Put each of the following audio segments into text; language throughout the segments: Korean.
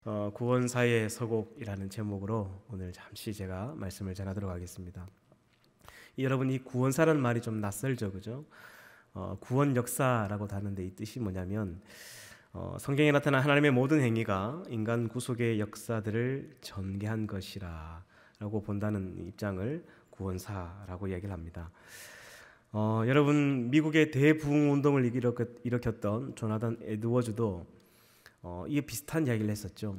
구원사의 서곡이라는 제목으로 오늘 잠시 제가 말씀을 전하도록 하겠습니다. 여러분, 이 구원사라는 말이 좀 낯설죠, 그죠? 구원 역사라고 하는데 이 뜻이 뭐냐면 성경에 나타난 하나님의 모든 행위가 인간 구속의 역사들을 전개한 것이라고 본다는 입장을 구원사라고 이야기를 합니다. 여러분, 미국의 대부흥운동을 일으켰던 조나단 에드워즈도 이게 비슷한 이야기를 했었죠.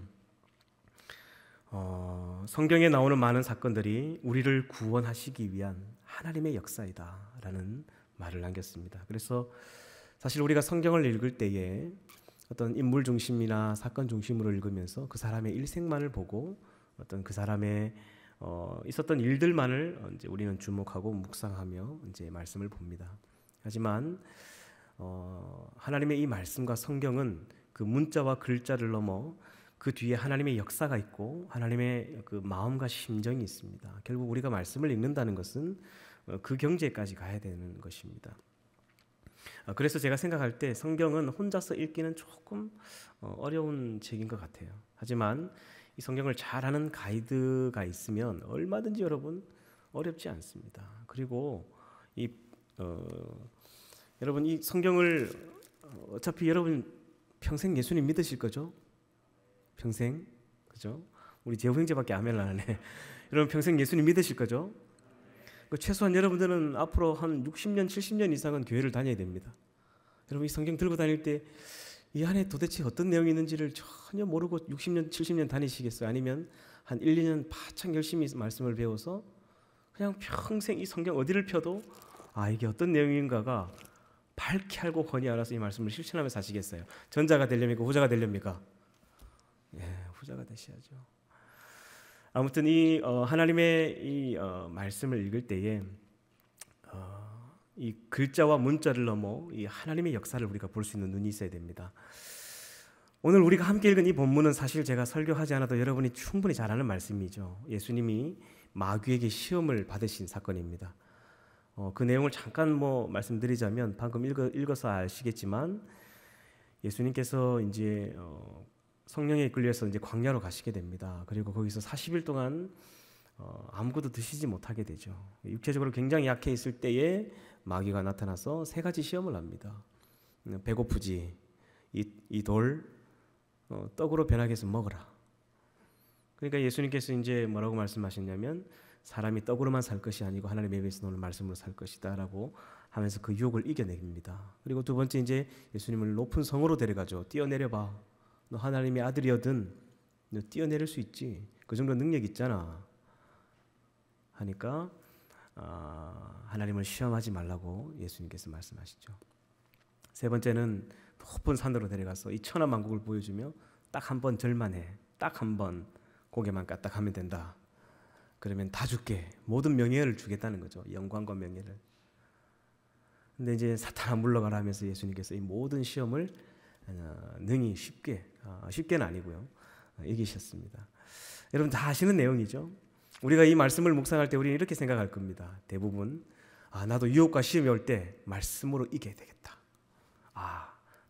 성경에 나오는 많은 사건들이 우리를 구원하시기 위한 하나님의 역사이다라는 말을 남겼습니다. 그래서 사실 우리가 성경을 읽을 때에 어떤 인물 중심이나 사건 중심으로 읽으면서 그 사람의 일생만을 보고 어떤 그 사람의 있었던 일들만을 이제 우리는 주목하고 묵상하며 이제 말씀을 봅니다. 하지만 하나님의 이 말씀과 성경은 그 문자와 글자를 넘어 그 뒤에 하나님의 역사가 있고 하나님의 그 마음과 심정이 있습니다. 결국 우리가 말씀을 읽는다는 것은 그 경지에까지 가야 되는 것입니다. 그래서 제가 생각할 때 성경은 혼자서 읽기는 조금 어려운 책인 것 같아요. 하지만 이 성경을 잘하는 가이드가 있으면 얼마든지 여러분 어렵지 않습니다. 그리고 여러분 이 성경을 어차피 여러분 평생 예수님 믿으실 거죠? 평생, 그죠? 우리 재호 형제밖에 아멘 안 하네. 여러분 평생 예수님 믿으실 거죠? 최소한 여러분들은 앞으로 한 60년, 70년 이상은 교회를 다녀야 됩니다. 여러분 이 성경 들고 다닐 때 이 안에 도대체 어떤 내용이 있는지를 전혀 모르고 60년, 70년 다니시겠어요? 아니면 한 1, 2년 바짝 열심히 말씀을 배워서 그냥 평생 이 성경 어디를 펴도 이게 어떤 내용인가가 밝게 알고 훤히 알아서 이 말씀을 실천하며 사시겠어요? 전자가 되렵니까? 후자가 되렵니까? 후자가 되셔야죠. 아무튼 이 하나님의 이 말씀을 읽을 때에 이 글자와 문자를 넘어 이 하나님의 역사를 우리가 볼 수 있는 눈이 있어야 됩니다. 오늘 우리가 함께 읽은 이 본문은 사실 제가 설교하지 않아도 여러분이 충분히 잘 아는 말씀이죠. 예수님이 마귀에게 시험을 받으신 사건입니다. 그 내용을 잠깐 말씀드리자면 방금 읽어서 아시겠지만 예수님께서 이제 성령에 이끌려서 이제 광야로 가시게 됩니다. 그리고 거기서 40일 동안 아무것도 드시지 못하게 되죠. 육체적으로 굉장히 약해 있을 때에 마귀가 나타나서 세 가지 시험을 합니다. 배고프지? 이 돌 떡으로 변하게 해서 먹어라. 그러니까 예수님께서 이제 뭐라고 말씀하셨냐면 사람이 떡으로만 살 것이 아니고 하나님의 입에서 나오는 말씀으로 살 것이다라고 하면서 그 유혹을 이겨냅니다. 그리고 두 번째 이제 예수님을 높은 성으로 데려가죠. 뛰어내려봐. 너 하나님의 아들이거든. 너 뛰어내릴 수 있지. 그 정도 능력 있잖아. 하니까 하나님을 시험하지 말라고 예수님께서 말씀하시죠. 세 번째는 높은 산으로 데려가서 이 천하만국을 보여주며 딱 한 번 절만해. 딱 한 번 고개만 까딱하면 된다. 그러면 다 줄게. 모든 명예를 주겠다는 거죠. 영광과 명예를. 근데 이제 사탄아 물러가라 하면서 예수님께서 이 모든 시험을 능히 쉽게는 아니고요. 이기셨습니다. 여러분 다 아시는 내용이죠. 우리가 이 말씀을 묵상할 때 우리는 이렇게 생각할 겁니다. 대부분 나도 유혹과 시험이 올 때 말씀으로 이겨야 되겠다.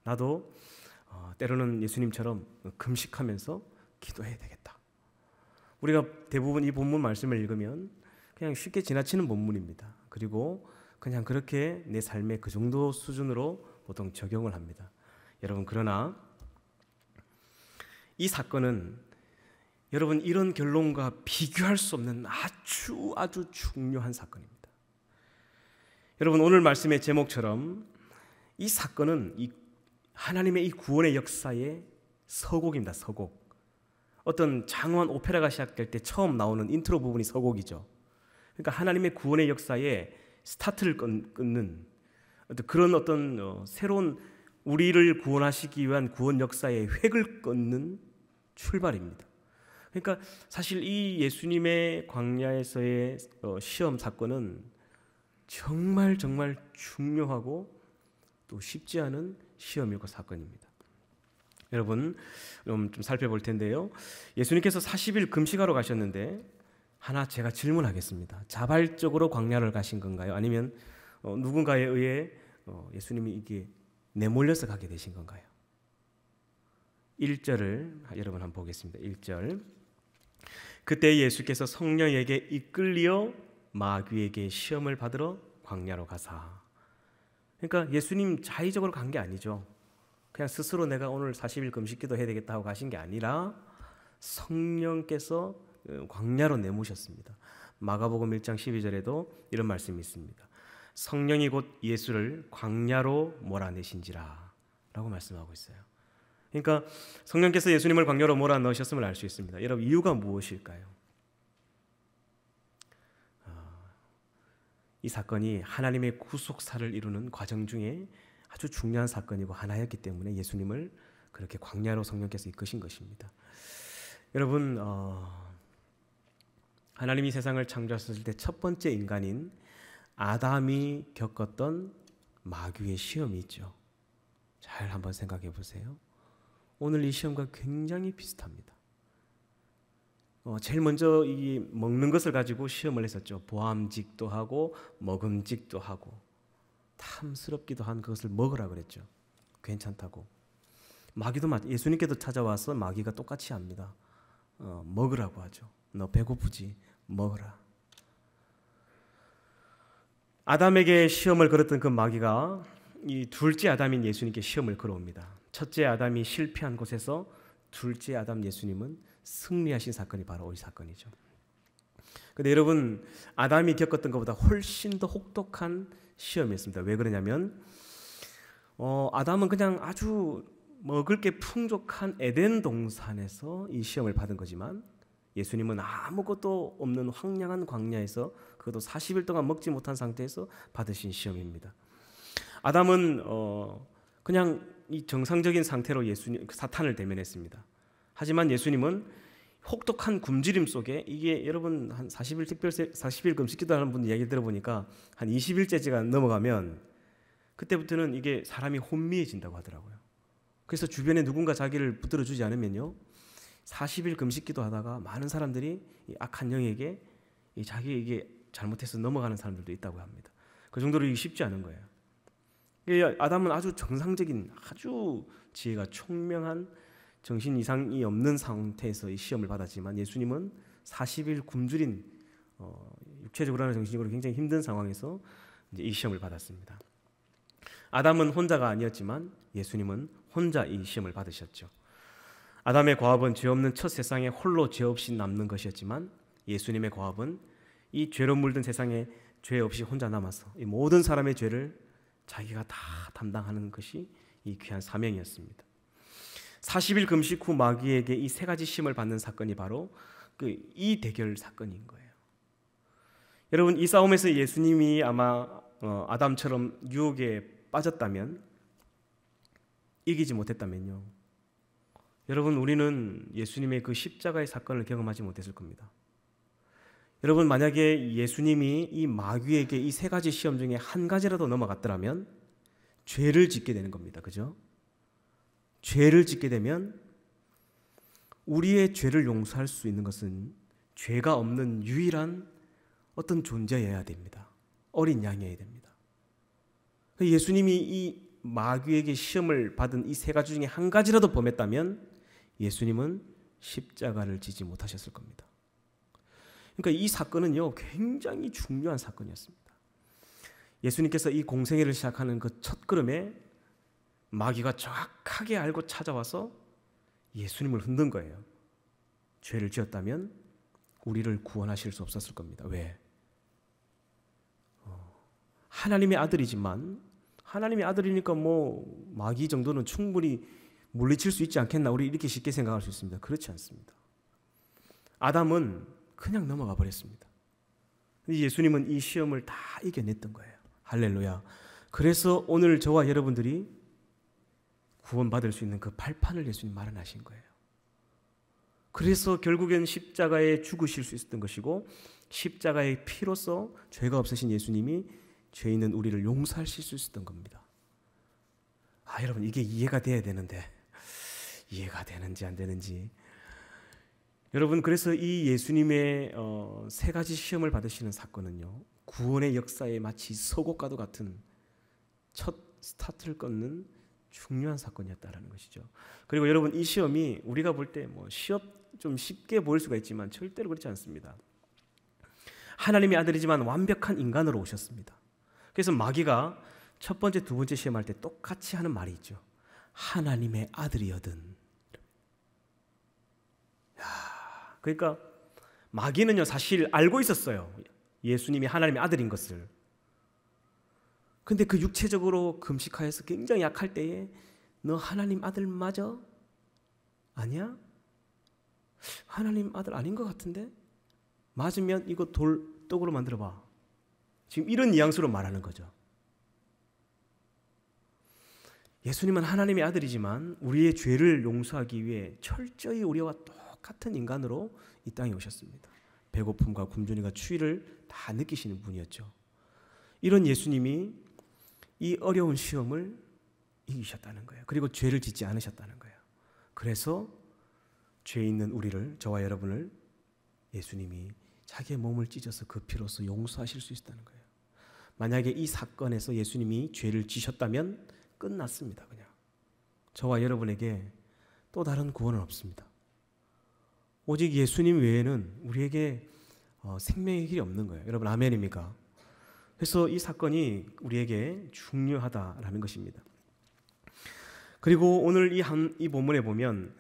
나도 때로는 예수님처럼 금식하면서 기도해야 되겠다. 우리가 대부분 이 본문 말씀을 읽으면 그냥 쉽게 지나치는 본문입니다. 그리고 그냥 그렇게 내 삶의 그 정도 수준으로 보통 적용을 합니다. 여러분 그러나 이 사건은 여러분 이런 결론과 비교할 수 없는 아주 중요한 사건입니다. 여러분 오늘 말씀의 제목처럼 이 사건은 하나님의 이 구원의 역사의 서곡입니다. 서곡. 어떤 장엄한 오페라가 시작될 때 처음 나오는 인트로 부분이 서곡이죠. 그러니까 하나님의 구원의 역사에 스타트를 끊는 그런 새로운 우리를 구원하시기 위한 구원 역사의 획을 끊는 출발입니다. 그러니까 사실 이 예수님의 광야에서의 시험 사건은 정말 중요하고 또 쉽지 않은 시험이고 사건입니다. 여러분 좀 살펴볼 텐데요. 예수님께서 40일 금식하러 가셨는데 하나 제가 질문하겠습니다. 자발적으로 광야를 가신 건가요? 아니면 누군가에 의해 예수님이 이게 내몰려서 가게 되신 건가요? 1절을 여러분 한번 보겠습니다. 1절. 그때 예수께서 성령에게 이끌려 마귀에게 시험을 받으러 광야로 가사. 그러니까 예수님 자의적으로 간 게 아니죠. 그냥 스스로 내가 오늘 40일 금식기도 해야 되겠다 하고 가신 게 아니라 성령께서 광야로 내모셨습니다. 마가복음 1장 12절에도 이런 말씀이 있습니다. 성령이 곧 예수를 광야로 몰아내신지라 라고 말씀하고 있어요. 그러니까 성령께서 예수님을 광야로 몰아넣으셨음을 알 수 있습니다. 여러분, 이유가 무엇일까요? 이 사건이 하나님의 구속사를 이루는 과정 중에 아주 중요한 사건이고 하나였기 때문에 예수님을 그렇게 광야로 성령께서 이끄신 것입니다. 여러분, 하나님이 세상을 창조하셨을 때 첫 번째 인간인 아담이 겪었던 마귀의 시험이 있죠. 잘 한번 생각해 보세요. 오늘 이 시험과 굉장히 비슷합니다. 제일 먼저 이 먹는 것을 가지고 시험을 했었죠. 보암직도 하고 먹음직도 하고 탐스럽기도 한 그것을 먹으라 그랬죠. 괜찮다고. 마귀도 예수님께도 찾아와서 마귀가 똑같이 합니다. 먹으라고 하죠. 너 배고프지? 먹으라. 아담에게 시험을 걸었던 그 마귀가 이 둘째 아담인 예수님께 시험을 걸어옵니다. 첫째 아담이 실패한 곳에서 둘째 아담 예수님은 승리하신 사건이 바로 이 사건이죠. 그런데 여러분, 아담이 겪었던 것보다 훨씬 더 혹독한 시험이었습니다. 왜 그러냐면 아담은 그냥 아주 먹을 게 풍족한 에덴 동산에서 이 시험을 받은 거지만 예수님은 아무것도 없는 황량한 광야에서 그것도 40일 동안 먹지 못한 상태에서 받으신 시험입니다. 아담은 그냥 이 정상적인 상태로 사탄을 대면했습니다. 하지만 예수님은 혹독한 굶주림 속에 이게 여러분 한 40일 금식기도 하는 분 이야기 들어보니까 한 20일째가 넘어가면 그때부터는 이게 사람이 혼미해진다고 하더라고요. 그래서 주변에 누군가 자기를 붙들어 주지 않으면요 40일 금식기도 하다가 많은 사람들이 이 악한 영에게 자기에게 잘못해서 넘어가는 사람들도 있다고 합니다. 그 정도로 이게 쉽지 않은 거예요. 아담은 아주 정상적인 아주 지혜가 총명한 정신 이상이 없는 상태에서 이 시험을 받았지만 예수님은 40일 굶주린 육체적으로나 정신적으로 굉장히 힘든 상황에서 이제 이 시험을 받았습니다. 아담은 혼자가 아니었지만 예수님은 혼자 이 시험을 받으셨죠. 아담의 과업은 죄 없는 첫 세상에 홀로 죄 없이 남는 것이었지만 예수님의 과업은 이 죄로 물든 세상에 죄 없이 혼자 남아서 이 모든 사람의 죄를 자기가 다 담당하는 것이 이 귀한 사명이었습니다. 40일 금식 후 마귀에게 이 세 가지 시험을 받는 사건이 바로 이 대결 사건인 거예요. 여러분, 이 싸움에서 예수님이 아마 아담처럼 유혹에 빠졌다면, 이기지 못했다면요, 여러분, 우리는 예수님의 그 십자가의 사건을 경험하지 못했을 겁니다. 여러분, 만약에 예수님이 이 마귀에게 이 세 가지 시험 중에 한 가지라도 넘어갔더라면 죄를 짓게 되는 겁니다. 그죠? 죄를 짓게 되면 우리의 죄를 용서할 수 있는 것은 죄가 없는 유일한 어떤 존재여야 됩니다. 어린 양이어야 됩니다. 예수님이 이 마귀에게 시험을 받은 이 세 가지 중에 한 가지라도 범했다면 예수님은 십자가를 지지 못하셨을 겁니다. 그러니까 이 사건은요 굉장히 중요한 사건이었습니다. 예수님께서 이 공생애를 시작하는 그 첫 걸음에 마귀가 정확하게 알고 찾아와서 예수님을 흔든 거예요. 죄를 지었다면 우리를 구원하실 수 없었을 겁니다. 왜? 하나님의 아들이지만 하나님의 아들이니까 뭐 마귀 정도는 충분히 물리칠 수 있지 않겠나, 우리 이렇게 쉽게 생각할 수 있습니다. 그렇지 않습니다. 아담은 그냥 넘어가 버렸습니다. 예수님은 이 시험을 다 이겨냈던 거예요. 할렐루야. 그래서 오늘 저와 여러분들이 구원받을 수 있는 그 발판을 예수님 마련하신 거예요. 그래서 결국엔 십자가에 죽으실 수 있었던 것이고, 십자가의 피로써 죄가 없으신 예수님이 죄 있는 우리를 용서하실 수 있었던 겁니다. 여러분, 이게 이해가 돼야 되는데 이해가 되는지 안 되는지. 여러분, 그래서 이 예수님의 세 가지 시험을 받으시는 사건은요, 구원의 역사에 마치 서곡과도 같은 첫 스타트를 끊는 중요한 사건이었다라는 것이죠. 그리고 여러분, 이 시험이 우리가 볼 때 뭐 시험 좀 쉽게 보일 수가 있지만 절대로 그렇지 않습니다. 하나님의 아들이지만 완벽한 인간으로 오셨습니다. 그래서 마귀가 첫 번째, 두 번째 시험할 때 똑같이 하는 말이 있죠. 하나님의 아들이여든. 그러니까 마귀는요, 사실 알고 있었어요. 예수님이 하나님의 아들인 것을. 근데 그 육체적으로 금식하여서 굉장히 약할 때에 너 하나님 아들 맞아? 아니야? 하나님 아들 아닌 것 같은데? 맞으면 이거 떡으로 만들어봐. 지금 이런 뉘앙스로 말하는 거죠. 예수님은 하나님의 아들이지만 우리의 죄를 용서하기 위해 철저히 우리와 똑같은 인간으로 이 땅에 오셨습니다. 배고픔과 굶주림과 추위를 다 느끼시는 분이었죠. 이런 예수님이 이 어려운 시험을 이기셨다는 거예요. 그리고 죄를 짓지 않으셨다는 거예요. 그래서 죄 있는 우리를, 저와 여러분을 예수님이 자기의 몸을 찢어서 그 피로써 용서하실 수 있다는 거예요. 만약에 이 사건에서 예수님이 죄를 지셨다면 끝났습니다. 그냥 저와 여러분에게 또 다른 구원은 없습니다. 오직 예수님 외에는 우리에게 생명의 길이 없는 거예요. 여러분, 아멘입니까? 그래서 이 사건이 우리에게 중요하다라는 것입니다. 그리고 오늘 이 본문에 보면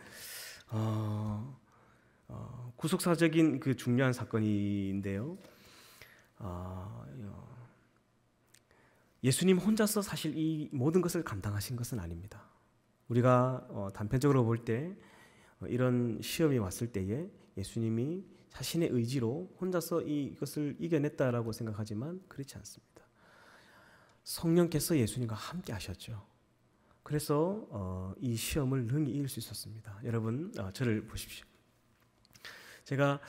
구속사적인 그 중요한 사건인데요. 예수님 혼자서 사실 이 모든 것을 감당하신 것은 아닙니다. 우리가 단편적으로 볼 때 이런 시험이 왔을 때에 예수님이 자신의 의지로 혼자서 이것을 이겨냈다라고 생각하지만 그렇지 않습니다. 성령께서 예수님과 함께 하셨죠. 그래서 이 시험을 능히 이길 수 있었습니다. 여러분, 저를 보십시오. 제가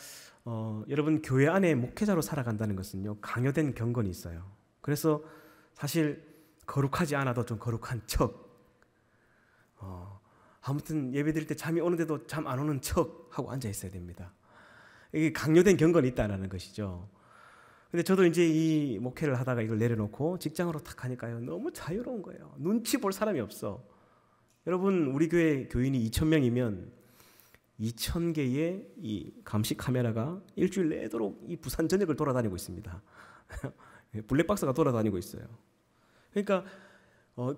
여러분, 교회 안에 목회자로 살아간다는 것은요, 강요된 경건이 있어요. 그래서 사실 거룩하지 않아도 좀 거룩한 척, 아무튼 예배 드릴 때 잠이 오는데도 잠 안 오는 척 하고 앉아 있어야 됩니다. 이게 강요된 경건이 있다는 것이죠. 근데 저도 이제 이 목회를 하다가 이걸 내려놓고 직장으로 탁 하니까요, 너무 자유로운 거예요. 눈치 볼 사람이 없어. 여러분, 우리 교회 교인이 2,000명이면 2,000개의 이 감시 카메라가 일주일 내도록 이 부산 전역을 돌아다니고 있습니다. 블랙박스가 돌아다니고 있어요. 그러니까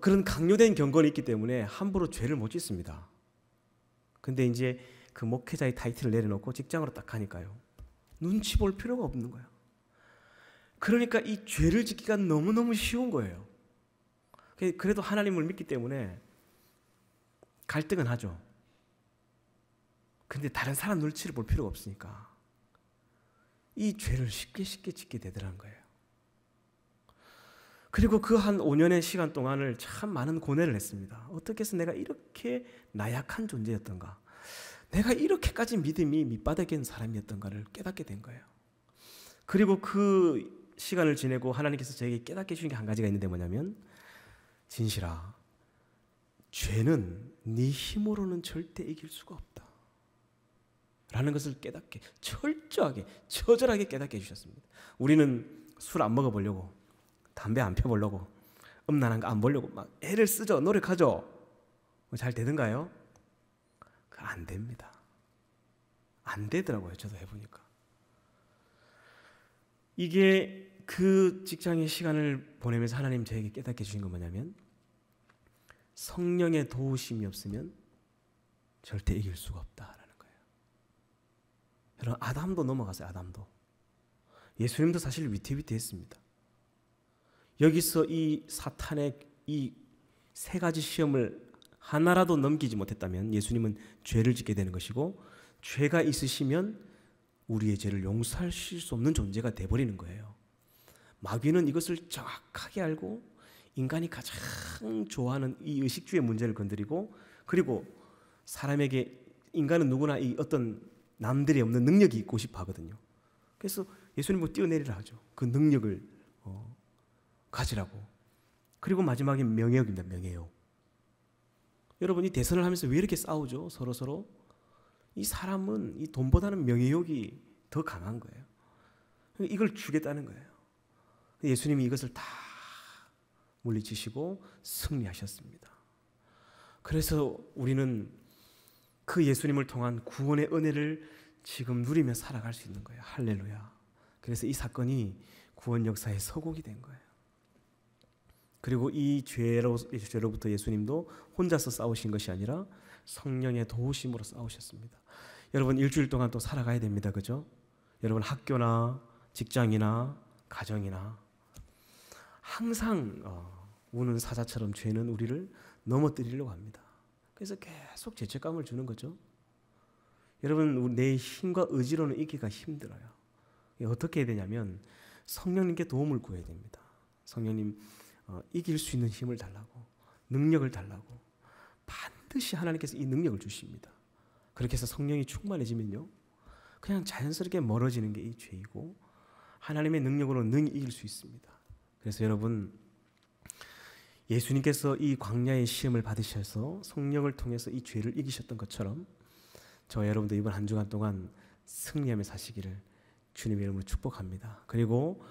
그런 강요된 경건이 있기 때문에 함부로 죄를 못 짓습니다. 근데 이제 그 목회자의 타이틀을 내려놓고 직장으로 딱 가니까요, 눈치 볼 필요가 없는 거예요. 그러니까 이 죄를 짓기가 너무너무 쉬운 거예요. 그래도 하나님을 믿기 때문에 갈등은 하죠. 근데 다른 사람 눈치를 볼 필요가 없으니까 이 죄를 쉽게 짓게 되더라는 거예요. 그리고 그 한 5년의 시간 동안을 참 많은 고뇌를 했습니다. 어떻게 해서 내가 이렇게 나약한 존재였던가, 내가 이렇게까지 믿음이 밑바닥에 있는 사람이었던가를 깨닫게 된 거예요. 그리고 그 시간을 지내고 하나님께서 저에게 깨닫게 해주신 게 한 가지가 있는데 뭐냐면, 진실아, 죄는 네 힘으로는 절대 이길 수가 없다 라는 것을 깨닫게, 철저하게, 처절하게 깨닫게 해주셨습니다. 우리는 술 안 먹어보려고, 담배 안 펴보려고, 음란한 거 안 보려고 막 애를 쓰죠. 노력하죠. 잘 되던가요? 안 됩니다. 안 되더라고요. 저도 해보니까. 이게 그 직장의 시간을 보내면서 하나님 저에게 깨닫게 해주신 건 뭐냐면, 성령의 도우심이 없으면 절대 이길 수가 없다라는 거예요. 여러분, 아담도 넘어갔어요. 아담도. 예수님도 사실 위태위태했습니다. 여기서 이 사탄의 이 세 가지 시험을 하나라도 넘기지 못했다면 예수님은 죄를 짓게 되는 것이고, 죄가 있으시면 우리의 죄를 용서하실 수 없는 존재가 돼버리는 거예요. 마귀는 이것을 정확하게 알고 인간이 가장 좋아하는 이 의식주의 문제를 건드리고, 그리고 사람에게, 인간은 누구나 이 어떤 남들이 없는 능력이 있고 싶어 하거든요. 그래서 예수님을 뛰어내리라 하죠. 그 능력을 가지라고. 그리고 마지막에 명예욕입니다. 명예욕. 여러분, 이 대선을 하면서 왜 이렇게 싸우죠? 서로. 이 사람은 이 돈보다는 명예욕이 더 강한 거예요. 이걸 주겠다는 거예요. 예수님이 이것을 다 물리치시고 승리하셨습니다. 그래서 우리는 그 예수님을 통한 구원의 은혜를 지금 누리며 살아갈 수 있는 거예요. 할렐루야. 그래서 이 사건이 구원 역사의 서곡이 된 거예요. 그리고 이 죄로부터 예수님도 혼자서 싸우신 것이 아니라 성령의 도우심으로 싸우셨습니다. 여러분 일주일 동안 또 살아가야 됩니다. 그죠? 여러분 학교나 직장이나 가정이나 항상 우는 사자처럼 죄는 우리를 넘어뜨리려고 합니다. 그래서 계속 죄책감을 주는 거죠. 여러분 내 힘과 의지로는 이기가 힘들어요. 어떻게 해야 되냐면 성령님께 도움을 구해야 됩니다. 성령님 이길 수 있는 힘을 달라고, 능력을 달라고. 반드시 하나님께서 이 능력을 주십니다. 그렇게 해서 성령이 충만해지면요, 그냥 자연스럽게 멀어지는 게 이 죄이고 하나님의 능력으로 능히 이길 수 있습니다. 그래서 여러분 예수님께서 이 광야의 시험을 받으셔서 성령을 통해서 이 죄를 이기셨던 것처럼 저와 여러분도 이번 한 주간 동안 승리하며 사시기를 주님의 이름으로 축복합니다. 그리고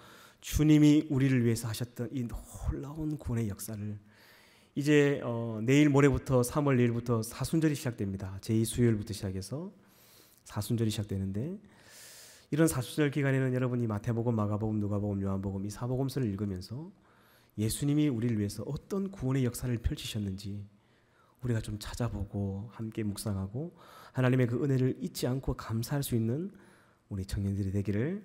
주님이 우리를 위해서 하셨던 이 놀라운 구원의 역사를 이제 내일 모레부터 3월 2일부터 사순절이 시작됩니다. 제2수요일부터 시작해서 사순절이 시작되는데, 이런 사순절 기간에는 여러분이 마태복음, 마가복음, 누가복음, 요한복음 이 사복음서를 읽으면서 예수님이 우리를 위해서 어떤 구원의 역사를 펼치셨는지 우리가 좀 찾아보고 함께 묵상하고 하나님의 그 은혜를 잊지 않고 감사할 수 있는 우리 청년들이 되기를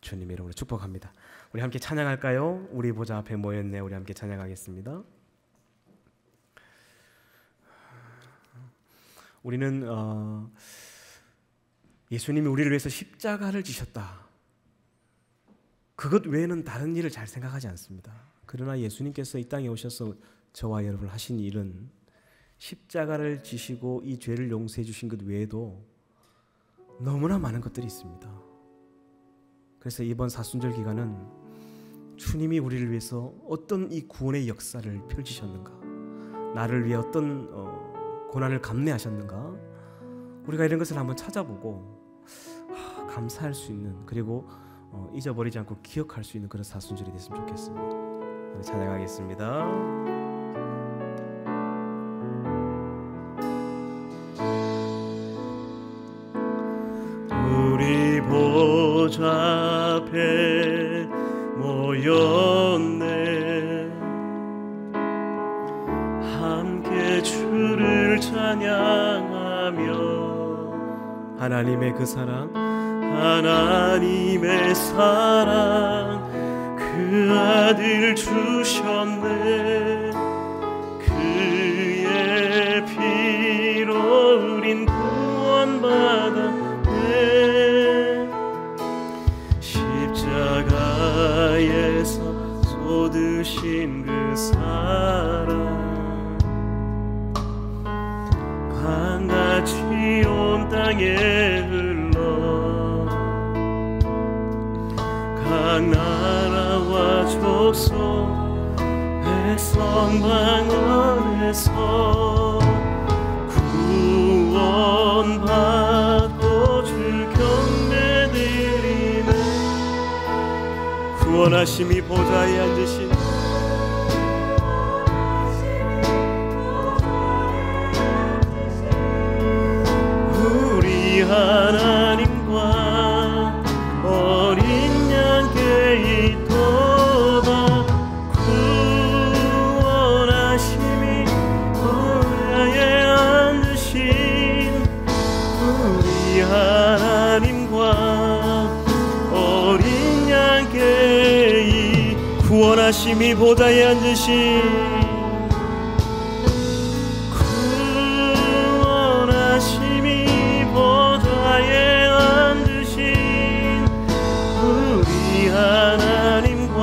주님의 이름으로 축복합니다. 우리 함께 찬양할까요? 우리 보좌 앞에 모였네. 우리 함께 찬양하겠습니다. 우리는 예수님이 우리를 위해서 십자가를 지셨다, 그것 외에는 다른 일을 잘 생각하지 않습니다. 그러나 예수님께서 이 땅에 오셔서 저와 여러분을 하신 일은 십자가를 지시고 이 죄를 용서해 주신 것 외에도 너무나 많은 것들이 있습니다. 그래서 이번 사순절 기간은 주님이 우리를 위해서 어떤 이 구원의 역사를 펼치셨는가, 나를 위해 어떤 고난을 감내하셨는가, 우리가 이런 것을 한번 찾아보고 감사할 수 있는, 그리고 잊어버리지 않고 기억할 수 있는 그런 사순절이 됐으면 좋겠습니다. 찬양하겠습니다. 우리 보좌 앞에 모였네. 함께 주를 찬양하며 하나님의 그 사랑, 하나님의 사랑, 그 아들 주셨네. 그의 피로 우린 구원받았네. 십자가에서 쏟으신 그 사랑 강같이 온 땅에 흘러 각 나라와 족속 백성 방언에서 구원받고 주 경배드리네. 구원하심이 보좌에 앉으신 우리 하나님과 어린 양께 있도다. 구원하심이 보좌에 앉으신 우리 하나님과 어린 양께 구원하심이 보좌에 앉으신 하나님과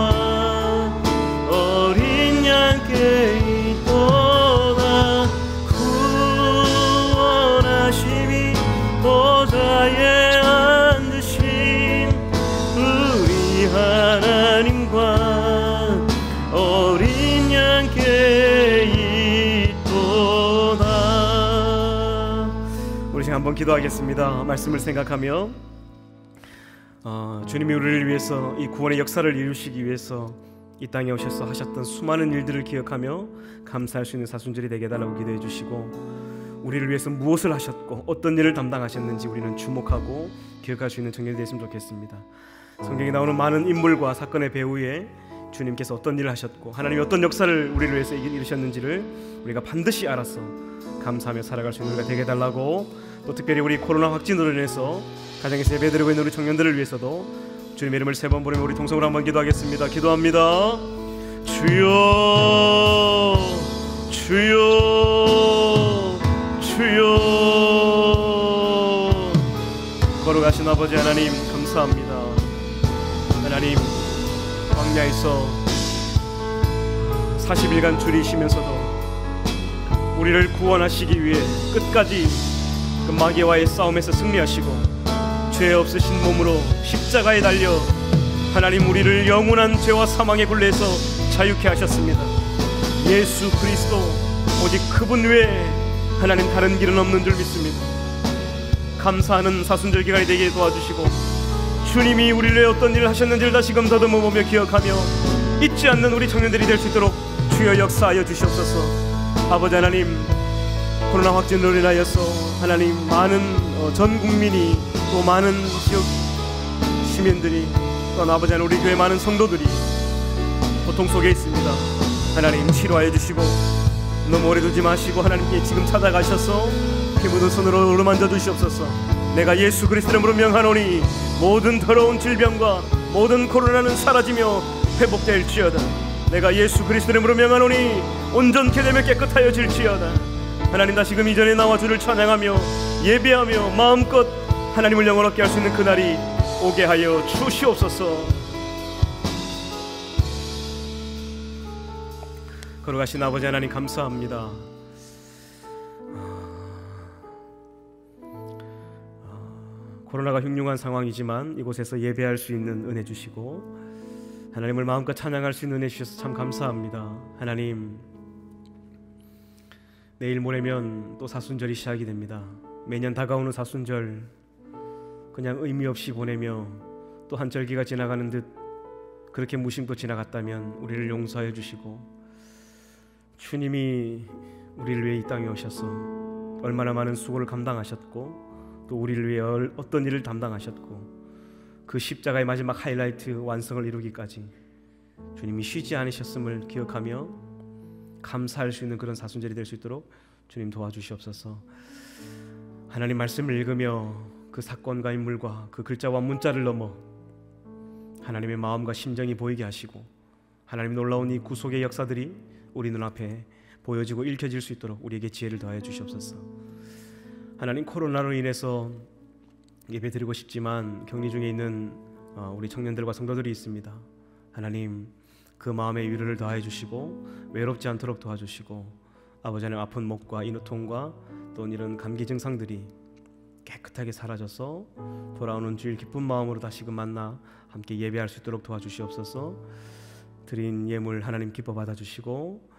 어린 양께 있도다. 구원하심이 보좌에 앉으신 우리 하나님과 어린 양께 있도다. 우리 지금 한번 기도하겠습니다. 말씀을 생각하며 주님이 우리를 위해서 이 구원의 역사를 이루시기 위해서 이 땅에 오셔서 하셨던 수많은 일들을 기억하며 감사할 수 있는 사순절이 되게 해달라고 기도해 주시고, 우리를 위해서 무엇을 하셨고 어떤 일을 담당하셨는지 우리는 주목하고 기억할 수 있는 청년이 됐으면 좋겠습니다. 성경에 나오는 많은 인물과 사건의 배후에 주님께서 어떤 일을 하셨고 하나님이 어떤 역사를 우리를 위해서 이루셨는지를 우리가 반드시 알아서 감사하며 살아갈 수 있는 우리가 되게 해달라고, 또 특별히 우리 코로나 확진으로 인해서 가정에서 예배드리고 있는 우리 청년들을 위해서도 주님의 이름을 3번 부르며 우리 통성으로 한번 기도하겠습니다. 기도합니다. 주여 주여 주여. 걸어가신 아버지 하나님 감사합니다. 하나님, 광야에서 40일간 줄이시면서도 우리를 구원하시기 위해 끝까지 그 마귀와의 싸움에서 승리하시고 죄 없으신 몸으로 십자가에 달려 하나님 우리를 영원한 죄와 사망의 굴레에서 자유케 하셨습니다. 예수 그리스도 오직 그분 외에 하나님 다른 길은 없는 줄 믿습니다. 감사하는 사순절 기간이 되게 도와주시고 주님이 우리를 위해 어떤 일을 하셨는지를 다시금 더듬어 보며 기억하며 잊지 않는 우리 청년들이 될 수 있도록 주여 역사하여 주시옵소서. 아버지 하나님, 코로나 확진으로 인하여서 하나님 많은 전 국민이, 또 많은 지역 시민들이, 또 아버지 하나님 우리 교회 많은 성도들이 고통 속에 있습니다. 하나님 치료하여 주시고 너무 오래 두지 마시고 하나님께 지금 찾아가셔서 피 묻은 손으로 어루만져 주시옵소서. 내가 예수 그리스도 이름으로 명하노니 모든 더러운 질병과 모든 코로나는 사라지며 회복될지어다. 내가 예수 그리스도 이름으로 명하노니 온전케 되며 깨끗하여 질지어다. 하나님, 다시금 이전에 나와 주를 찬양하며 예배하며 마음껏 하나님을 영원롭게 할 수 있는 그날이 오게 하여 주시옵소서. 걸어가신 아버지 하나님 감사합니다. 코로나가 흉흉한 상황이지만 이곳에서 예배할 수 있는 은혜 주시고 하나님을 마음껏 찬양할 수 있는 은혜 주셔서 참 감사합니다. 하나님, 내일 모레면 또 사순절이 시작이 됩니다. 매년 다가오는 사순절 그냥 의미 없이 보내며 또 한 절기가 지나가는 듯 그렇게 무심코 지나갔다면 우리를 용서해 주시고, 주님이 우리를 위해 이 땅에 오셔서 얼마나 많은 수고를 감당하셨고 또 우리를 위해 어떤 일을 담당하셨고 그 십자가의 마지막 하이라이트 완성을 이루기까지 주님이 쉬지 않으셨음을 기억하며 감사할 수 있는 그런 사순절이 될 수 있도록 주님 도와주시옵소서. 하나님 말씀을 읽으며 그 사건과 인물과 그 글자와 문자를 넘어 하나님의 마음과 심정이 보이게 하시고 하나님 놀라운 이 구속의 역사들이 우리 눈앞에 보여지고 읽혀질 수 있도록 우리에게 지혜를 더하여 주시옵소서. 하나님, 코로나로 인해서 예배드리고 싶지만 격리 중에 있는 우리 청년들과 성도들이 있습니다. 하나님, 그 마음의 위로를 더하여 주시고 외롭지 않도록 도와주시고 아버지 하나님, 아픈 목과 인후통과 또 이런 감기 증상들이 깨끗하게 사라져서 돌아오는 주일 기쁜 마음으로 다시금 만나 함께 예배할 수 있도록 도와주시옵소서. 드린 예물 하나님 기뻐 받아주시고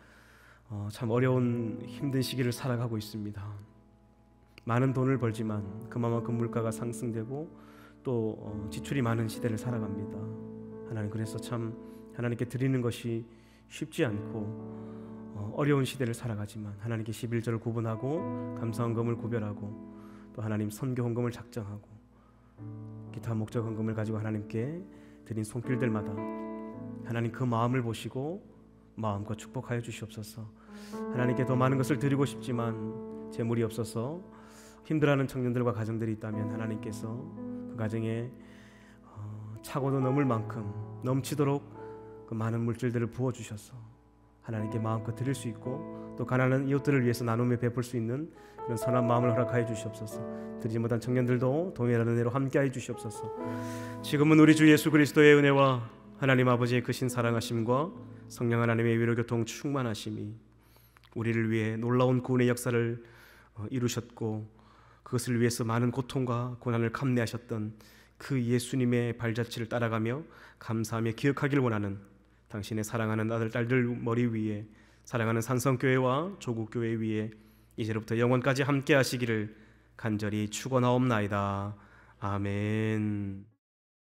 참 어려운 힘든 시기를 살아가고 있습니다. 많은 돈을 벌지만 그만큼 물가가 상승되고 또 지출이 많은 시대를 살아갑니다. 하나님, 그래서 참 하나님께 드리는 것이 쉽지 않고 어려운 시대를 살아가지만 하나님께 11절을 구분하고 감사헌금을 구별하고 또 하나님 선교 헌금을 작정하고 기타 목적 헌금을 가지고 하나님께 드린 손길들마다 하나님 그 마음을 보시고 마음껏 축복하여 주시옵소서. 하나님께 더 많은 것을 드리고 싶지만 재물이 없어서 힘들어하는 청년들과 가정들이 있다면 하나님께서 그 가정에 차고도 넘을 만큼 넘치도록 그 많은 물질들을 부어주셔서 하나님께 마음껏 드릴 수 있고 또 가난한 이웃들을 위해서 나누며 베풀 수 있는 그런 선한 마음을 허락하여 주시옵소서. 드리지 못한 청년들도 동일한 은혜로 함께하여 주시옵소서. 지금은 우리 주 예수 그리스도의 은혜와 하나님 아버지의 크신 사랑하심과 성령 하나님의 위로교통 충만하심이 우리를 위해 놀라운 구원의 역사를 이루셨고 그것을 위해서 많은 고통과 고난을 감내하셨던 그 예수님의 발자취를 따라가며 감사하며 기억하길 원하는 당신의 사랑하는 아들 딸들 머리 위에 사랑하는 산성교회와 조국교회 위에 이제로부터 영원까지 함께 하시기를 간절히 축원하옵나이다. 아멘.